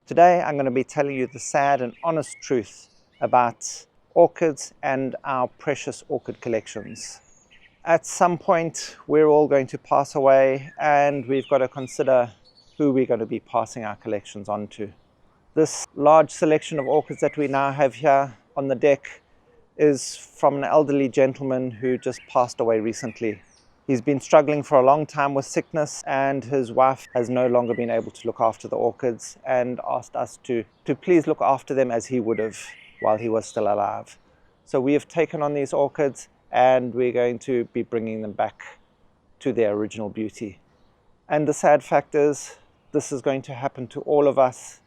Today I'm going to be telling you the sad and honest truth about orchids and our precious orchid collections. At some point we're all going to pass away, and we've got to consider who we're going to be passing our collections on to. This large selection of orchids that we now have here on the deck is from an elderly gentleman who just passed away recently. He's been struggling for a long time with sickness, and his wife has no longer been able to look after the orchids and asked us to please look after them as he would have while he was still alive. So we have taken on these orchids and we're going to be bringing them back to their original beauty. And the sad fact is, this is going to happen to all of us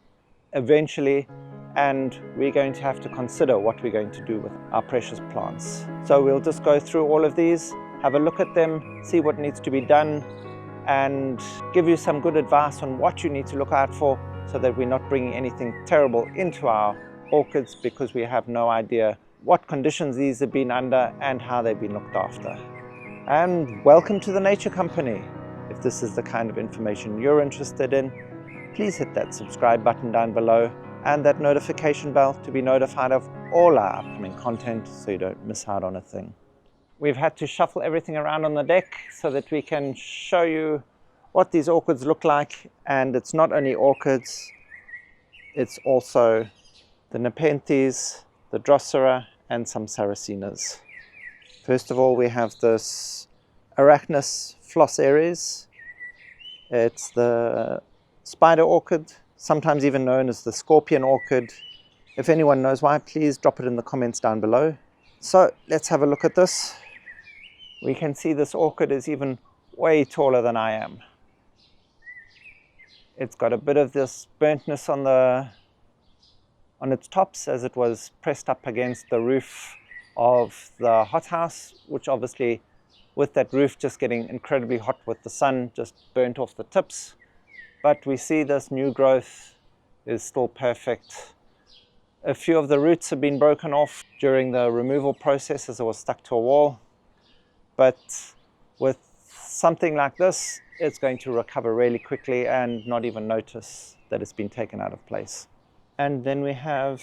eventually, and we're going to have to consider what we're going to do with our precious plants. So we'll just go through all of these, have a look at them, see what needs to be done, and give you some good advice on what you need to look out for so that we're not bringing anything terrible into our orchids, because we have no idea what conditions these have been under and how they've been looked after. And welcome to the Nature Company. If this is the kind of information you're interested in, please hit that subscribe button down below and that notification bell to be notified of all our upcoming content so you don't miss out on a thing. We've had to shuffle everything around on the deck so that we can show you what these orchids look like. And it's not only orchids, it's also the Nepenthes, the Drosera, and some Saracenas. First of all, we have this Arachnus floss aries. It's the spider orchid, sometimes even known as the scorpion orchid. If anyone knows why, please drop it in the comments down below. So let's have a look at this. We can see this orchid is even way taller than I am. It's got a bit of this burntness on its tops, as it was pressed up against the roof of the hothouse, which obviously, with that roof just getting incredibly hot with the sun, just burnt off the tips. But we see this new growth is still perfect. A few of the roots have been broken off during the removal process as it was stuck to a wall. But with something like this, it's going to recover really quickly and not even notice that it's been taken out of place. And then we have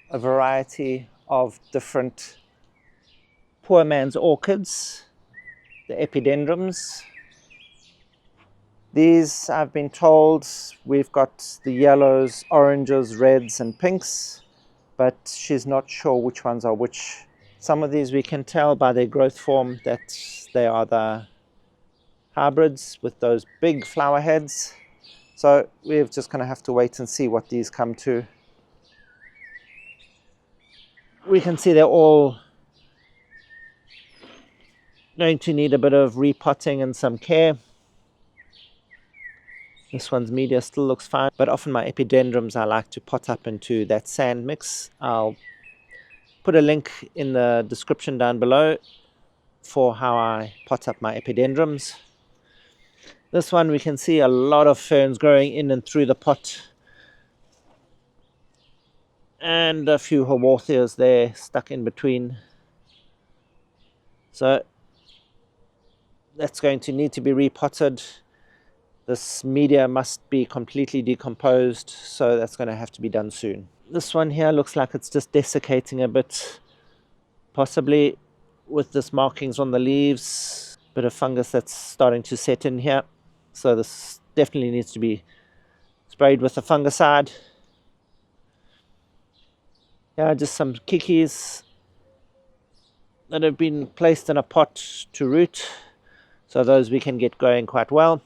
a variety of different poor man's orchids, the epidendrums. These, I've been told, we've got the yellows, oranges, reds and pinks, but she's not sure which ones are which. Some of these we can tell by their growth form that they are the hybrids with those big flower heads. So we're just going to have to wait and see what these come to. We can see they're all going to need a bit of repotting and some care. This one's media still looks fine, but often my epidendrums I like to pot up into that sand mix. I'll put a link in the description down below for how I pot up my epidendrums. This one we can see a lot of ferns growing in and through the pot, and a few haworthias there stuck in between. So that's going to need to be repotted. This media must be completely decomposed, so that's going to have to be done soon. This one here looks like it's just desiccating a bit, possibly with this markings on the leaves, bit of fungus that's starting to set in here. So this definitely needs to be sprayed with a fungicide. Yeah, just some kikis that have been placed in a pot to root, so those we can get going quite well.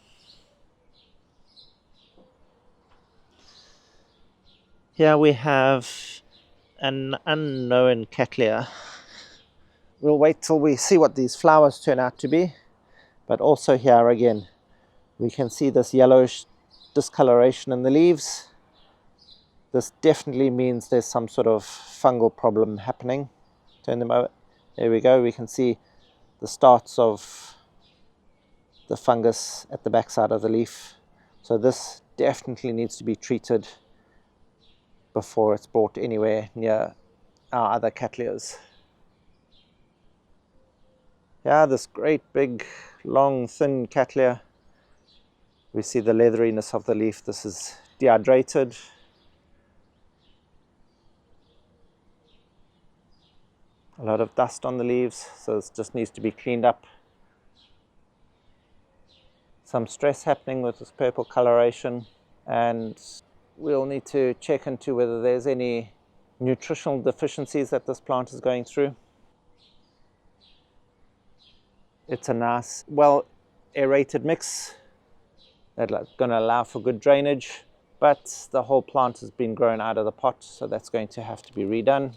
Here we have an unknown Cattleya. We'll wait till we see what these flowers turn out to be. But also here again, we can see this yellowish discoloration in the leaves. This definitely means there's some sort of fungal problem happening. Turn them over. There we go. We can see the starts of the fungus at the backside of the leaf. So this definitely needs to be treated before it's brought anywhere near our other Cattleyas. Yeah, this great big long thin Cattleya. We see the leatheriness of the leaf. This is dehydrated. A lot of dust on the leaves, so this just needs to be cleaned up. Some stress happening with this purple coloration, and we'll need to check into whether there's any nutritional deficiencies that this plant is going through. It's a nice, well aerated mix that's going to allow for good drainage, but the whole plant has been grown out of the pot, so that's going to have to be redone.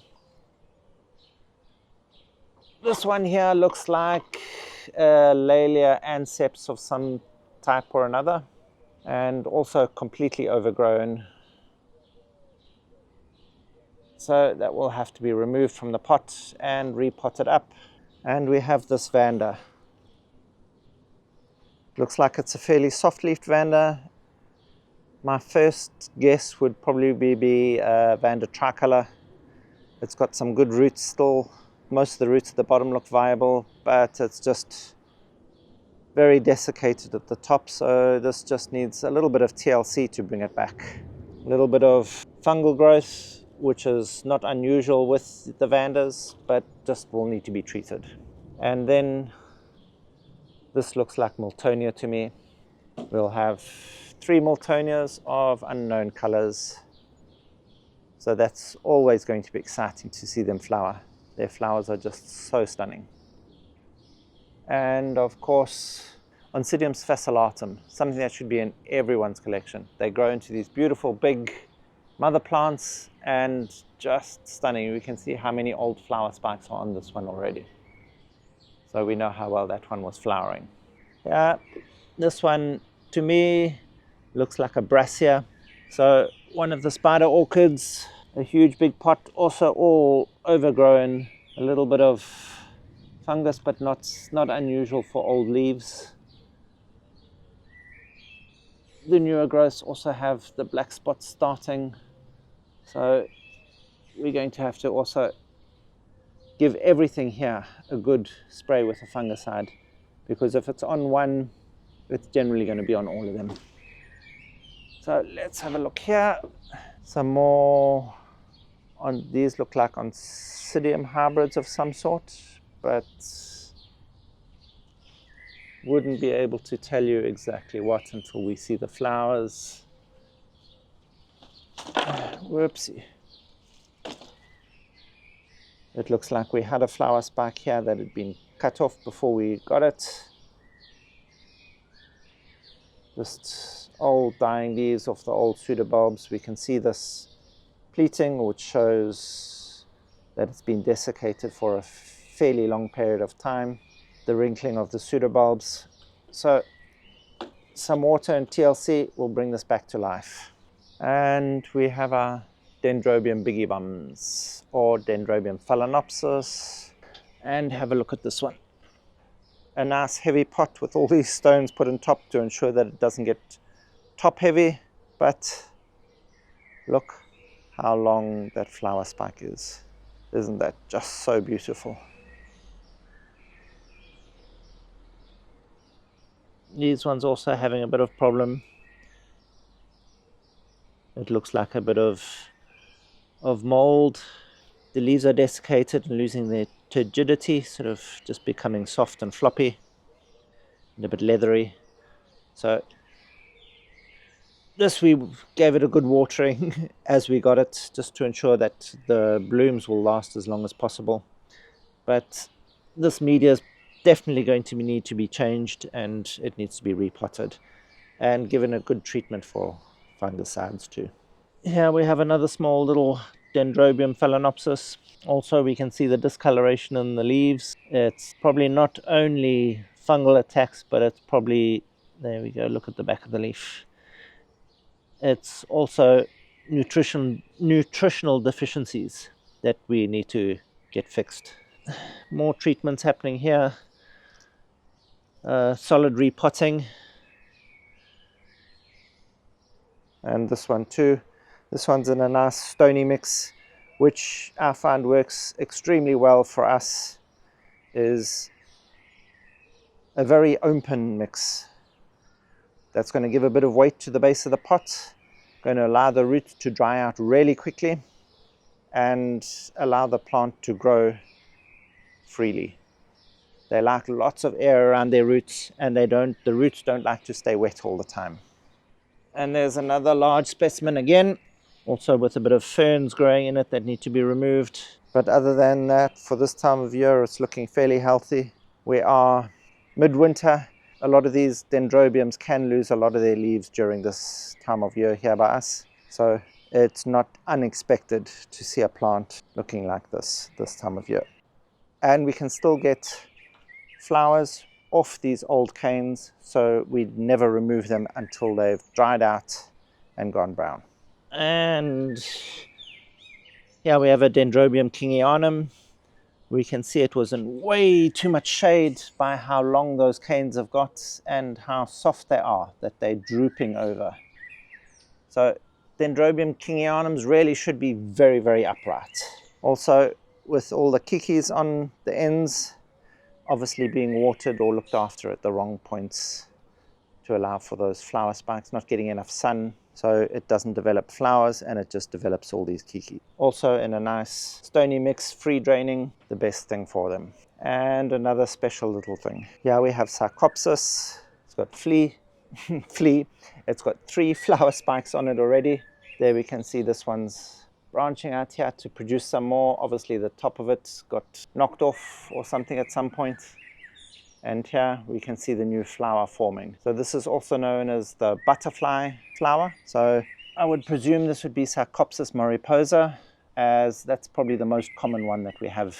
This one here looks like a Laelia anceps of some type or another, and also completely overgrown. So that will have to be removed from the pot and repotted up. And we have this Vanda. Looks like it's a fairly soft-leafed Vanda. My first guess would probably be Vanda tricolor. It's got some good roots still. Most of the roots at the bottom look viable, but it's just very desiccated at the top, so this just needs a little bit of TLC to bring it back. A little bit of fungal growth, which is not unusual with the Vandas, but just will need to be treated. And then this looks like Miltonia to me. We'll have 3 Miltonias of unknown colors. So that's always going to be exciting to see them flower. Their flowers are just so stunning. And of course, Oncidium fascillatum, something that should be in everyone's collection. They grow into these beautiful big mother plants and just stunning. We can see how many old flower spikes are on this one already. So we know how well that one was flowering. Yeah, this one to me looks like a Brassia. So one of the spider orchids, a huge big pot, also all overgrown, a little bit of fungus, but not unusual for old leaves. The newer growths also have the black spots starting, so we're going to have to also give everything here a good spray with a fungicide, because if it's on one, it's generally going to be on all of them. So let's have a look here. Some more on these, look like Oncidium hybrids of some sort, but wouldn't be able to tell you exactly what until we see the flowers. Whoopsie. It looks like we had a flower spike here that had been cut off before we got it. Just old dying leaves off the old pseudobulbs. We can see this pleating, which shows that it's been desiccated for a fairly long period of time. The wrinkling of the pseudobulbs. So some water and TLC will bring this back to life. And we have our Dendrobium bigibums, or Dendrobium phalaenopsis. And have a look at this one. A nice heavy pot with all these stones put on top to ensure that it doesn't get top heavy, but look how long that flower spike is. Isn't that just so beautiful? These ones also having a bit of problem. It looks like a bit of mold. The leaves are desiccated and losing their turgidity, sort of just becoming soft and floppy and a bit leathery. So this, we gave it a good watering as we got it, just to ensure that the blooms will last as long as possible. But this media is definitely going to need to be changed, and it needs to be repotted and given a good treatment for fungicides too. Here we have another small little Dendrobium phalaenopsis. Also we can see the discoloration in the leaves. It's probably not only fungal attacks, but it's probably, there we go, look at the back of the leaf. It's also nutritional deficiencies that we need to get fixed. More treatments happening here. Solid repotting. And this one too. This one's in a nice stony mix, which I find works extremely well for us. Is a very open mix. That's going to give a bit of weight to the base of the pot, Going to allow the roots to dry out really quickly and allow the plant to grow freely. They like lots of air around their roots, and the roots don't like to stay wet all the time. And there's another large specimen again, also with a bit of ferns growing in it that need to be removed. But other than that, for this time of year, it's looking fairly healthy. We are midwinter. A lot of these dendrobiums can lose a lot of their leaves during this time of year here by us. So it's not unexpected to see a plant looking like this time of year. And we can still get flowers off these old canes, so we never remove them until they've dried out and gone brown. And here we have a Dendrobium kingianum. We can see it was in way too much shade by how long those canes have got and how soft they are, that they're drooping over. So Dendrobium kingianums really should be very, very upright. Also, with all the kikis on the ends, obviously being watered or looked after at the wrong points to allow for those flower spikes, not getting enough sun, so it doesn't develop flowers and it just develops all these kiki. Also in a nice stony mix, free draining, the best thing for them. And another special little thing. Here we have Sarcopsis. It's got flea. It's got 3 flower spikes on it already. There we can see this one's branching out here to produce some more. Obviously the top of it got knocked off or something at some point. And here we can see the new flower forming. So this is also known as the butterfly flower. So I would presume this would be Sarcopsis mariposa, as that's probably the most common one that we have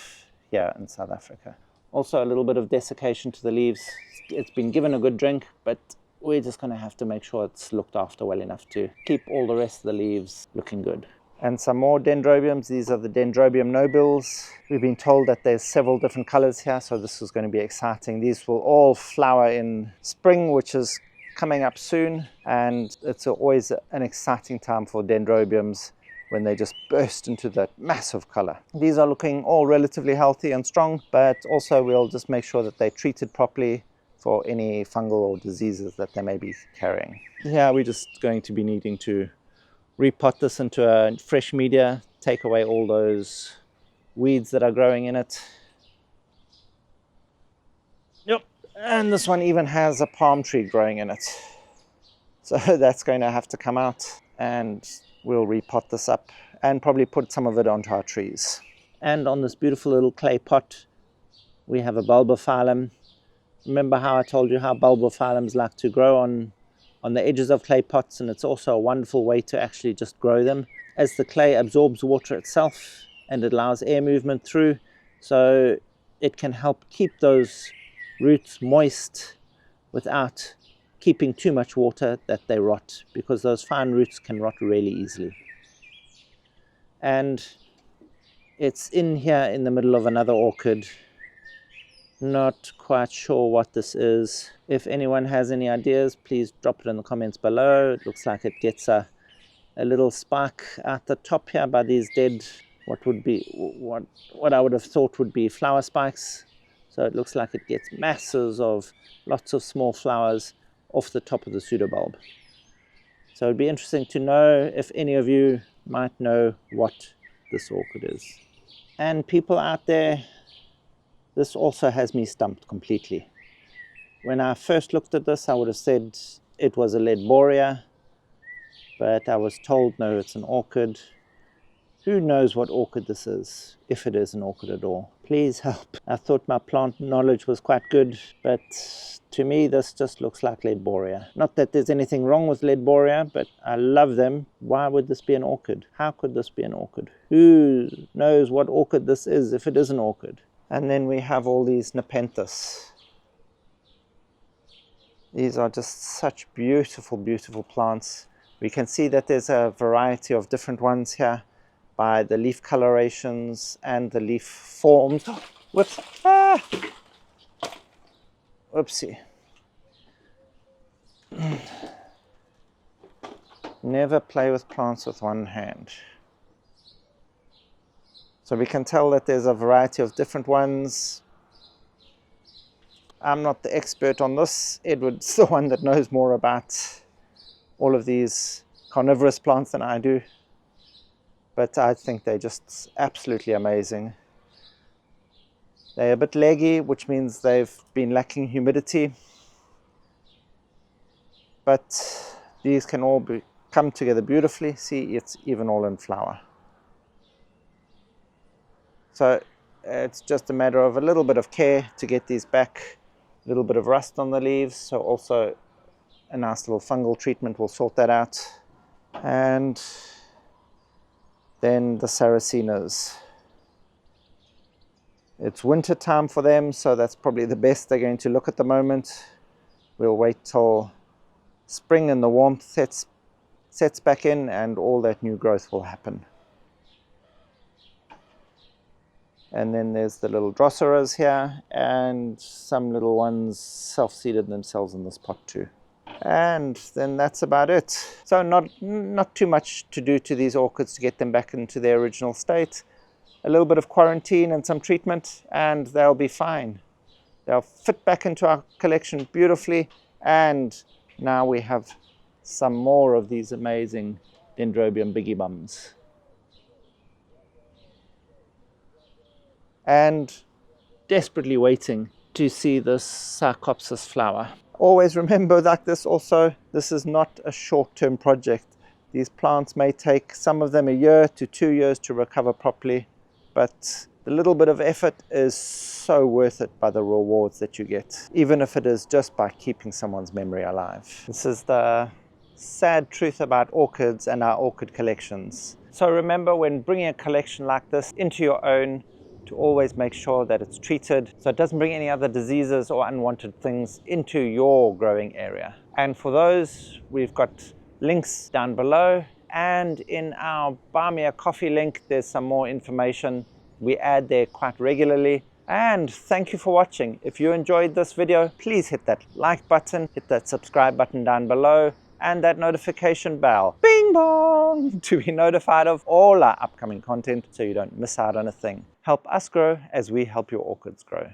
here in South Africa. Also a little bit of desiccation to the leaves. It's been given a good drink, but we're just going to have to make sure it's looked after well enough to keep all the rest of the leaves looking good. And some more dendrobiums. These are the Dendrobium nobiles. We've been told that there's several different colors here, so this is going to be exciting. These will all flower in spring, which is coming up soon, and it's always an exciting time for dendrobiums when they just burst into that massive color. These are looking all relatively healthy and strong, but also we'll just make sure that they're treated properly for any fungal or diseases that they may be carrying. Yeah, we're just going to be needing to repot this into a fresh media, take away all those weeds that are growing in it. Yep, and this one even has a palm tree growing in it. So that's going to have to come out, and we'll repot this up and probably put some of it onto our trees. And on this beautiful little clay pot, we have a bulbophyllum. Remember how I told you how bulbophyllums like to grow on the edges of clay pots, and it's also a wonderful way to actually just grow them, as the clay absorbs water itself and it allows air movement through, so it can help keep those roots moist without keeping too much water that they rot, because those fine roots can rot really easily. And it's in here in the middle of another orchid. Not quite sure what this is. If anyone has any ideas, please drop it in the comments below. It looks like it gets a little spike at the top here by these dead, what I would have thought would be flower spikes. So it looks like it gets masses of lots of small flowers off the top of the pseudobulb. So it'd be interesting to know if any of you might know what this orchid is. And people out there, this also has me stumped completely. When I first looked at this, I would have said it was a Ledboria, but I was told no, it's an orchid. Who knows what orchid this is, if it is an orchid at all? Please help. I thought my plant knowledge was quite good, but to me this just looks like Ledboria. Not that there's anything wrong with Ledboria, but I love them. Why would this be an orchid? How could this be an orchid? Who knows what orchid this is, if it is an orchid? And then we have all these Nepenthes. These are just such beautiful, beautiful plants. We can see that there's a variety of different ones here by the leaf colorations and the leaf forms. Whoops! Ah! Whoopsie. Never play with plants with one hand. So we can tell that there's a variety of different ones. I'm not the expert on this. Edward's the one that knows more about all of these carnivorous plants than I do, but I think they're just absolutely amazing. They're a bit leggy, which means they've been lacking humidity, but these can all come together beautifully. See, it's even all in flower. So it's just a matter of a little bit of care to get these back. A little bit of rust on the leaves, so also a nice little fungal treatment will sort that out. And then the Sarracenias. It's winter time for them, so that's probably the best they're going to look at the moment. We'll wait till spring and the warmth sets back in, and all that new growth will happen. And then there's the little Drosseras here, and some little ones self-seeded themselves in this pot too. And then that's about it. So not too much to do to these orchids to get them back into their original state. A little bit of quarantine and some treatment, and they'll be fine. They'll fit back into our collection beautifully, and now we have some more of these amazing Dendrobium biggie bums. And desperately waiting to see this Sarcopsis flower. Always remember, like this also, this is not a short-term project. These plants may take, some of them, 1 year to 2 years to recover properly, but the little bit of effort is so worth it by the rewards that you get, even if it is just by keeping someone's memory alive. This is the sad truth about orchids and our orchid collections. So remember, when bringing a collection like this into your own, to always make sure that it's treated so it doesn't bring any other diseases or unwanted things into your growing area. And for those, we've got links down below, and in our Buy Me a Coffee link there's some more information we add there quite regularly. And thank you for watching. If you enjoyed this video, please hit that like button, hit that subscribe button down below, and that notification bell, bing bong, to be notified of all our upcoming content so you don't miss out on a thing. Help us grow as we help your orchids grow.